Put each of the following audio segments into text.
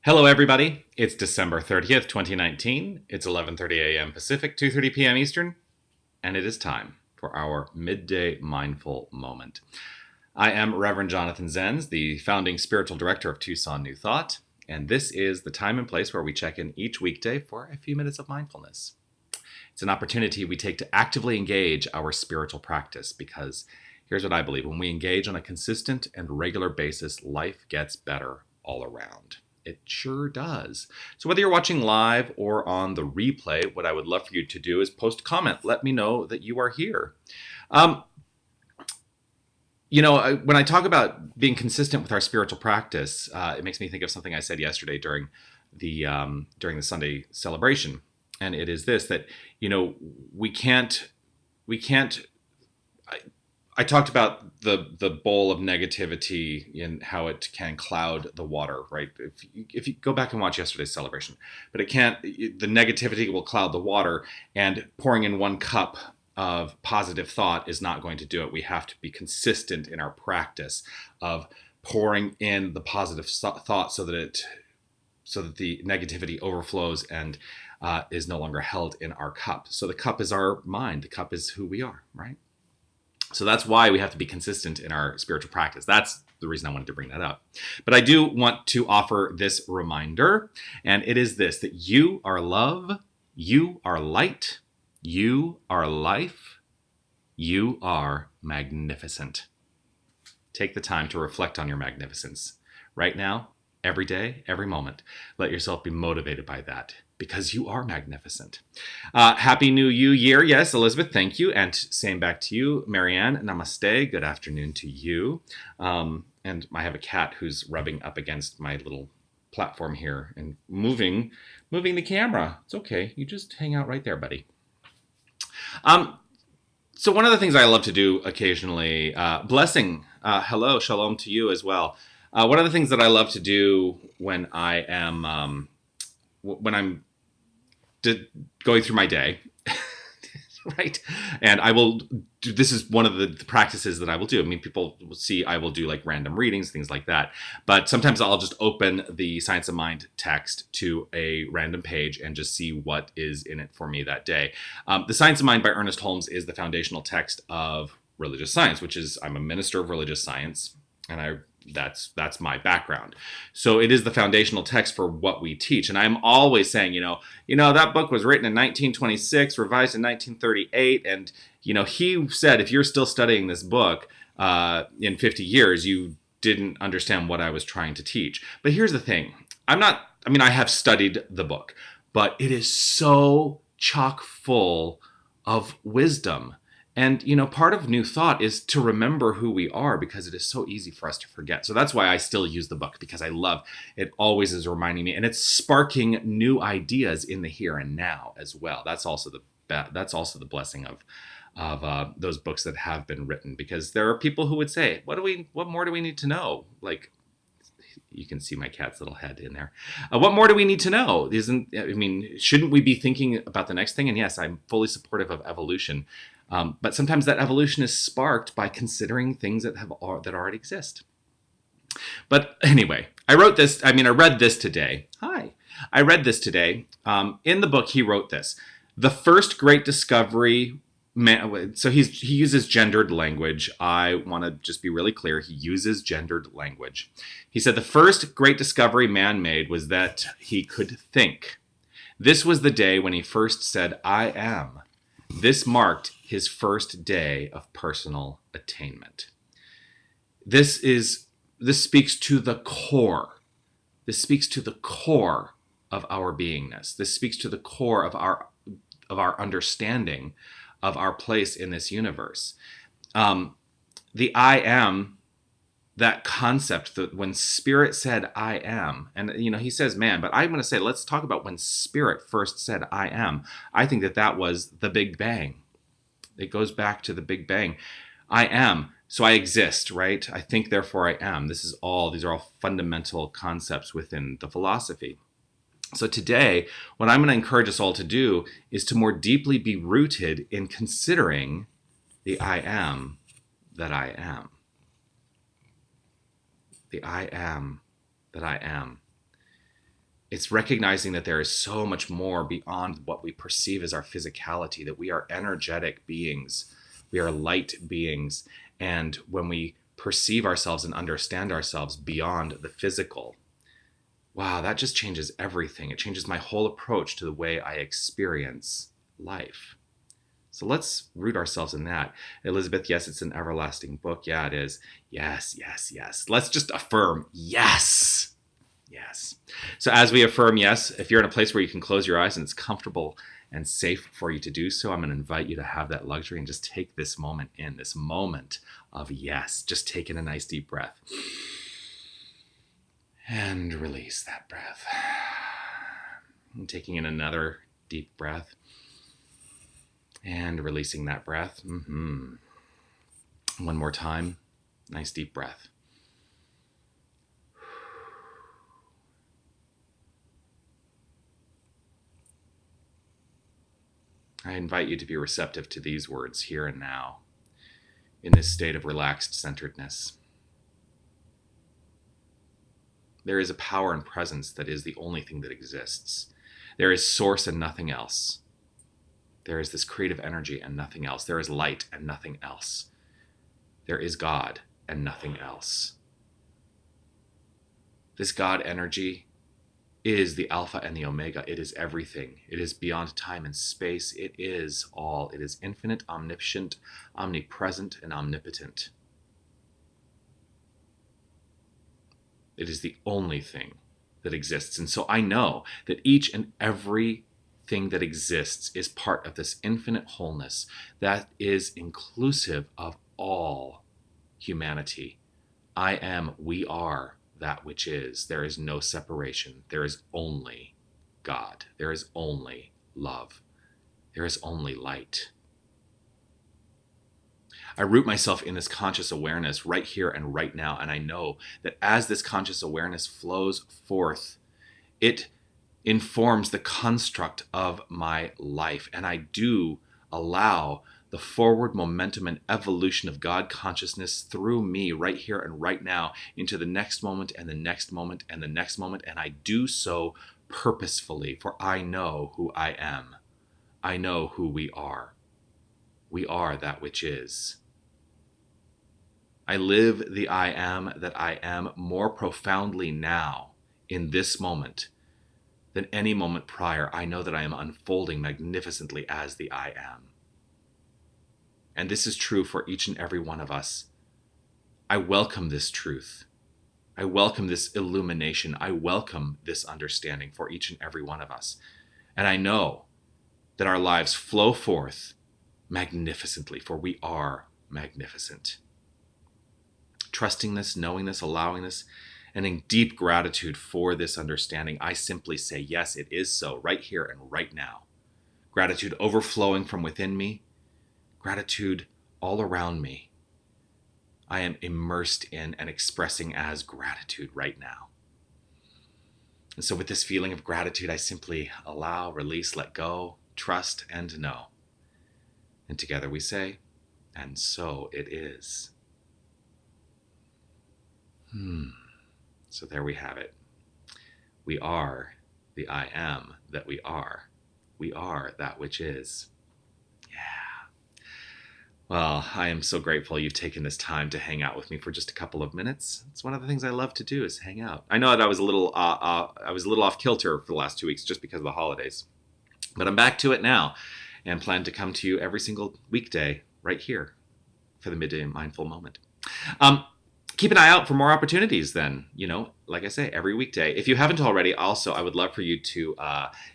Hello, everybody. It's December 30th, 2019. It's 11:30 a.m. Pacific, 2:30 p.m. Eastern, and it is time for our midday mindful moment. I am Reverend Jonathan Zenz, the founding spiritual director of Tucson New Thought, and this is the time and place where we check in each weekday for a few minutes of mindfulness. It's an opportunity we take to actively engage our spiritual practice because here's what I believe: when we engage on a consistent and regular basis, life gets better all around. It sure does. So whether you're watching live or on the replay, what I would love for you to do is post a comment. Let me know that you are here. Um, when I talk about being consistent with our spiritual practice, it makes me think of something I said yesterday during the Sunday celebration, and it is this: that we can't we can't I talked about the bowl of negativity and how it can cloud the water, right? If you go back and watch yesterday's celebration, but the negativity will cloud the water, and pouring in 1 cup of positive thought is not going to do it. We have to be consistent in our practice of pouring in the positive thought so that the negativity overflows and is no longer held in our cup. So the cup is our mind. The cup is who we are, right? So that's why we have to be consistent in our spiritual practice. That's the reason I wanted to bring that up. But I do want to offer this reminder, and it is this: that you are love, you are light, you are life, you are magnificent. Take the time to reflect on your magnificence right now, every day, every moment. Let yourself be motivated by that, because you are magnificent. Happy New Year. Yes, Elizabeth, thank you. And same back to you. Marianne, namaste. Good afternoon to you. And I have a cat who's rubbing up against my little platform here and moving the camera. It's okay. You just hang out right there, buddy. So one of the things I love to do occasionally, blessing, hello, shalom to you as well. One of the things that I love to do when I'm going through my day, right? And I will do, this is one of the practices that I will do. I mean, people will see I will do like random readings, things like that. But sometimes I'll just open the Science of Mind text to a random page and just see what is in it for me that day. The Science of Mind by Ernest Holmes is the foundational text of religious science, which is, I'm a minister of religious science, and that's my background. So it is the foundational text for what we teach. And I'm always saying, that book was written in 1926, revised in 1938. And, he said, if you're still studying this book in 50 years, you didn't understand what I was trying to teach. But here's the thing. I have studied the book, but it is so chock full of wisdom. And, part of New Thought is to remember who we are, because it is so easy for us to forget. So that's why I still use the book, because I love it. Always is reminding me, and it's sparking new ideas in the here and now as well. That's also the blessing of those books that have been written, because there are people who would say, what more do we need to know? Like, you can see my cat's little head in there. What more do we need to know? Shouldn't we be thinking about the next thing? And yes, I'm fully supportive of evolution. But sometimes that evolution is sparked by considering things that already exist. But anyway, I read this today. Hi. I read this today. In the book, he wrote this: the first great discovery. So he uses gendered language. I want to just be really clear. He uses gendered language. He said the first great discovery man made was that he could think. This was the day when he first said, "I am." This marked his first day of personal attainment. This speaks to the core. This speaks to the core of our beingness. This speaks to the core of our understanding of our place in this universe. The I am, that concept, that when Spirit said I am, and he says man, but I'm going to say, let's talk about when Spirit first said I am. I think that was the Big Bang. It goes back to the Big Bang. I am, so I exist, right? I think, therefore I am. These are all fundamental concepts within the philosophy. So today, what I'm going to encourage us all to do is to more deeply be rooted in considering the I am that I am. The I am that I am. It's recognizing that there is so much more beyond what we perceive as our physicality, that we are energetic beings, we are light beings. And when we perceive ourselves and understand ourselves beyond the physical, wow, that just changes everything. It changes my whole approach to the way I experience life. So let's root ourselves in that. Elizabeth, yes, it's an everlasting book. Yeah, it is. Yes, yes, yes. Let's just affirm yes. Yes. So as we affirm yes, if you're in a place where you can close your eyes and it's comfortable and safe for you to do so, I'm going to invite you to have that luxury and just take this moment in, this moment of yes. Just take in a nice deep breath. And release that breath. And taking in another deep breath. And releasing that breath. One more time. Nice deep breath. I invite you to be receptive to these words here and now, in this state of relaxed centeredness. There is a power and presence that is the only thing that exists. There is source and nothing else. There is this creative energy and nothing else. There is light and nothing else. There is God and nothing else. This God energy is the Alpha and the Omega. It is everything. It is beyond time and space. It is all. It is infinite, omniscient, omnipresent, and omnipotent. It is the only thing that exists. And so I know that each and every thing that exists is part of this infinite wholeness that is inclusive of all humanity. I am, we are that which is. There is no separation. There is only God. There is only love. There is only light. I root myself in this conscious awareness right here and right now, and I know that as this conscious awareness flows forth, it informs the construct of my life, and I do allow the forward momentum and evolution of God consciousness through me right here and right now into the next moment and the next moment and the next moment, and I do so purposefully, for I know who I am. I know who we are. We are that which is. I live the I am that I am more profoundly now in this moment than any moment prior. I know that I am unfolding magnificently as the I am. And this is true for each and every one of us. I welcome this truth. I welcome this illumination. I welcome this understanding for each and every one of us. And I know that our lives flow forth magnificently, for we are magnificent. Trusting this, knowing this, allowing this, and in deep gratitude for this understanding, I simply say, yes, it is so, right here and right now. Gratitude overflowing from within me, gratitude all around me. I am immersed in and expressing as gratitude right now. And so with this feeling of gratitude, I simply allow, release, let go, trust, and know. And together we say, and so it is. So there we have it. We are the I am that we are. We are that which is. Yeah. Well, I am so grateful you've taken this time to hang out with me for just a couple of minutes. It's one of the things I love to do is hang out. I know that I was a little off kilter for the last 2 weeks just because of the holidays, but I'm back to it now and plan to come to you every single weekday right here for the Midday Mindful Moment. Keep an eye out for more opportunities then, like I say, every weekday. If you haven't already, also, I would love for you to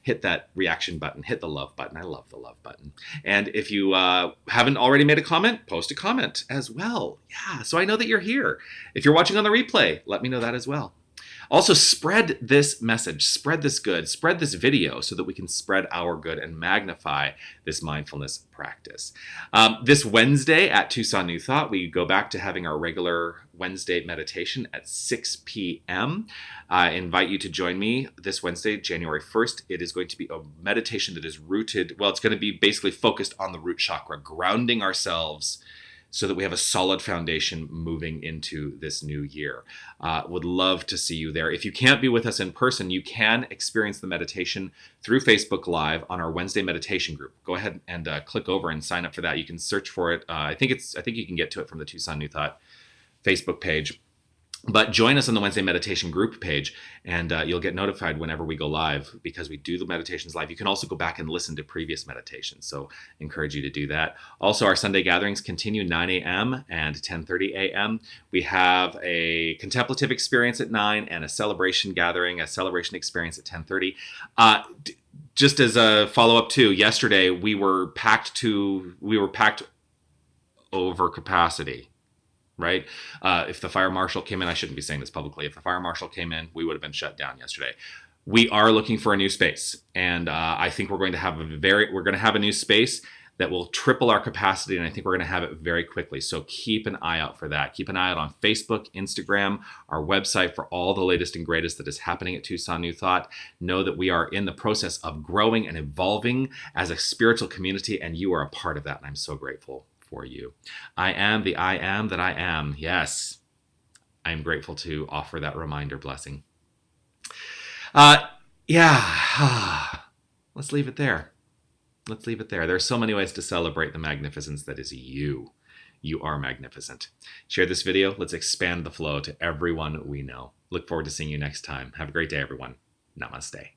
hit that reaction button, hit the love button. I love the love button. And if you haven't already made a comment, post a comment as well. Yeah, so I know that you're here. If you're watching on the replay, let me know that as well. Also, spread this message, spread this good, spread this video so that we can spread our good and magnify this mindfulness practice. This Wednesday at Tucson New Thought, we go back to having our regular Wednesday meditation at 6 p.m. I invite you to join me this Wednesday, January 1st. It is going to be a meditation that is rooted, it's going to be basically focused on the root chakra, grounding ourselves so that we have a solid foundation moving into this new year. Would love to see you there. If you can't be with us in person, you can experience the meditation through Facebook Live on our Wednesday meditation group. Go ahead and click over and sign up for that. You can search for it. I think you can get to it from the Tucson New Thought Facebook page. But join us on the Wednesday meditation group page, and you'll get notified whenever we go live, because we do the meditations live. You can also go back and listen to previous meditations, so encourage you to do that. Also, our Sunday gatherings continue 9 a.m. and 10:30 a.m. We have a contemplative experience at 9 and a celebration gathering, a celebration experience at 10:30. Just as a follow-up to yesterday, we were packed over capacity. Right? If the fire marshal came in, I shouldn't be saying this publicly. If the fire marshal came in, we would have been shut down yesterday. We are looking for a new space, and I think we're going to have a new space that will triple our capacity, and I think we're going to have it very quickly. So keep an eye out for that. Keep an eye out on Facebook, Instagram, our website for all the latest and greatest that is happening at Tucson New Thought. Know that we are in the process of growing and evolving as a spiritual community, and you are a part of that, and I'm so grateful for you. I am the I am that I am. Yes, I am grateful to offer that reminder blessing. Yeah, let's leave it there. Let's leave it there. There are so many ways to celebrate the magnificence that is you. You are magnificent. Share this video. Let's expand the flow to everyone we know. Look forward to seeing you next time. Have a great day, everyone. Namaste.